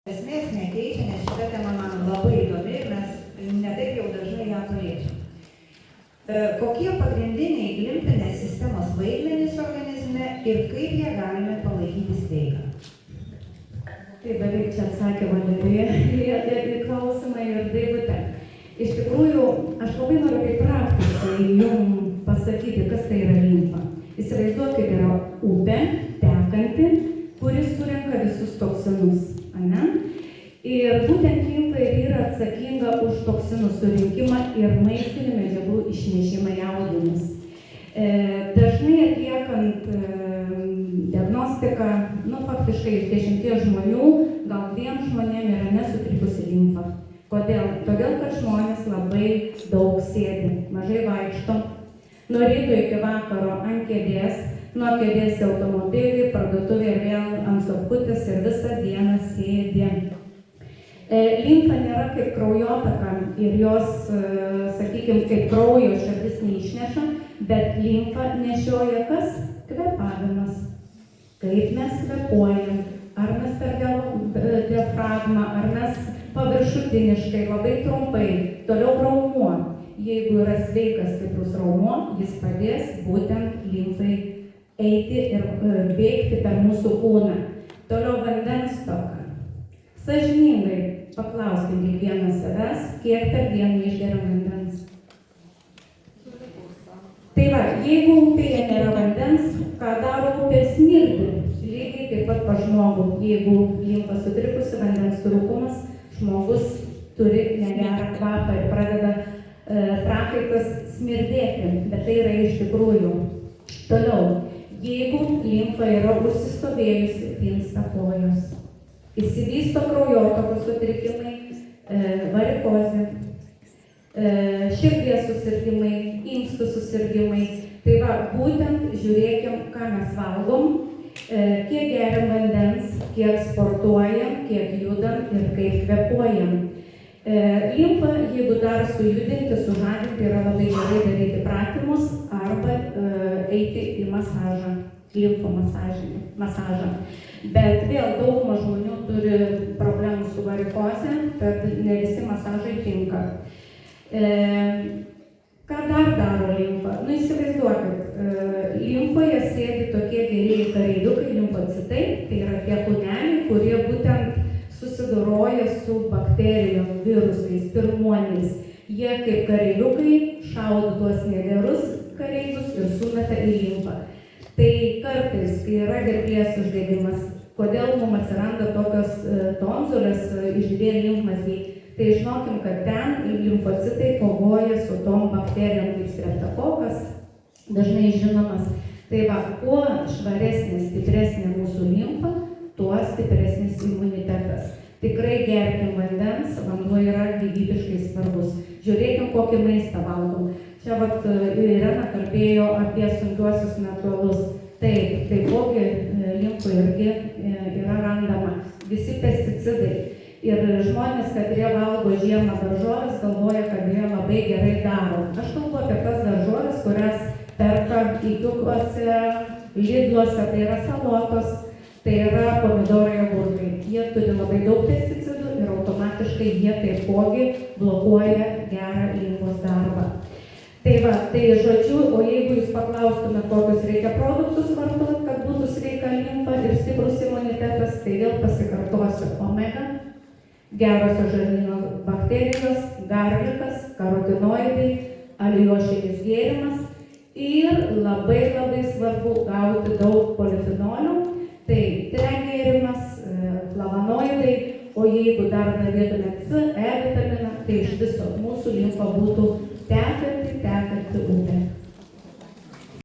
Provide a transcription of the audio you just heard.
Esmės nekeičia, nes šita tema man labai įdomi ir mes netaip jau dažnai ją paliečiam. Kokie pagrindiniai limfinės sistemos vaidmenys organizme ir kaip jie galime palaikyti sveiką? Tai beveik čia atsakė Valerija į klausimą ir Daivutė. Iš tikrųjų, aš labai noriu kaip praktiškai jums pasakyti, kas tai yra limfa. Įsivaizduokit, yra upė tekanti, kuris surenka visus toksinus. Ir būtent limfa yra atsakinga už toksinų surinkimą ir maistinių medžiagų išnešimą į audinius. Dažnai atliekant diagnostiką, faktiškai iš 10 žmonių, gal 2 žmonėm yra nesutrikusi limfa. Kodėl? Todėl, kad žmonės labai daug sėdi, mažai vaikšto, nuo ryto iki vakaro ant kėdės, nuo kėdės į automobilį, parduotuvė vėl ant sofutės ir visą dieną sėdi. Limfa nėra kaip kraujotaka ir jos, sakykime, kaip kraujo širdis neišneša, bet limfa nešioja kas? Kvėpavimas. Kaip mes kvėpuojam, ar mes per diafragmą, ar mes paviršutiniškai, labai trumpai, toliau raumuo. Jeigu yra sveikas stiprus raumuo, jis padės būtent limfai eiti ir bėgti per mūsų kūną. Toliau vandens stoka. Sąžiningai paklauskime kiekvieną savęs, kiek per dieną išgeria vandens. Tai va, jeigu upėje nėra vandens, ką daro upė? Smirdi. Lygiai taip pat pas žmogų. Jeigu limfa sutrikusi, vandens trūkumas, žmogus turi negerą kvapą ir pradeda prakaitas smirdėti, bet tai yra iš tikrųjų. Toliau. Jeigu limfa yra užsistovėjusi, tinsta kojos, išsivysto kraujotakos sutrikimai, varikozė, širdies susirgimai, inkstų susirgimai. Tai va, būtent žiūrėkim, ką mes valgom, kiek geriam vandens, kiek sportuojam, kiek judam ir kaip kvėpuojam. Limfa, jeigu dar sujudinti, sužadinti, yra labai gerai daryti pratimus arba eiti į masažą, limfo masažą. Bet vėl dauguma žmonių turi problemų su varikoze, tad ne visi masažai tinka. Ką dar daro limfa? Įsivaizduokit, limfoje sėdi tokie gerieji kareiviukai, limfocitai, tai yra tie kūneliai, kurie būtent susidoroja su bakterijom, virusais, pirmuoniais. Jie kaip kareiviukai šaudo tuos negerus kareivius ir sumeta į limfą. Tai kartais, kai yra gerklės uždegimas, kodėl mums atsiranda tokios tonzulės, išdidėja limfmazgiai, tai žinokim, kad ten limfocitai kovoja su tom bakterijom kaip streptokokas, dažnai žinomas. Tai va, kuo švaresnė, stipresnė mūsų limfa, tuo stipresnis imunitetas. Tikrai gerkim vandens, vanduo yra gyvybiškai svarbus. Žiūrėkim, kokį maistą valgom. Čia vat Irena kalbėjo apie sunkiuosius metalus. Taip, taipogi limfoje irgi yra randama visi pesticidai. Ir žmonės, kad jie valgo žiemą daržoves, galvoja, kad jie labai gerai daro. Aš kalbu apie tas daržoves, kurias perka įkiukuose, Lidluose, tai yra salotos, tai yra pomidorai, agurkai. Jie turi labai daug pesticidų ir automatiškai jie taipogi blokuoja gerą limfos darbą. Tai va, tai žodžiu, o jeigu jūs paklaustumėt, kokius reikia produktus vartoti, kad būtų sveika limfa ir stiprus imunitetas, tai vėl pasikartosiu: omega, gerosios žarnyno bakterijos, garlikas, karotinoidai, alijošinis gėrimas ir labai svarbu gauti daug polifenolių, tai gėrimas, flavonoidai, o jeigu dar norėtumėt C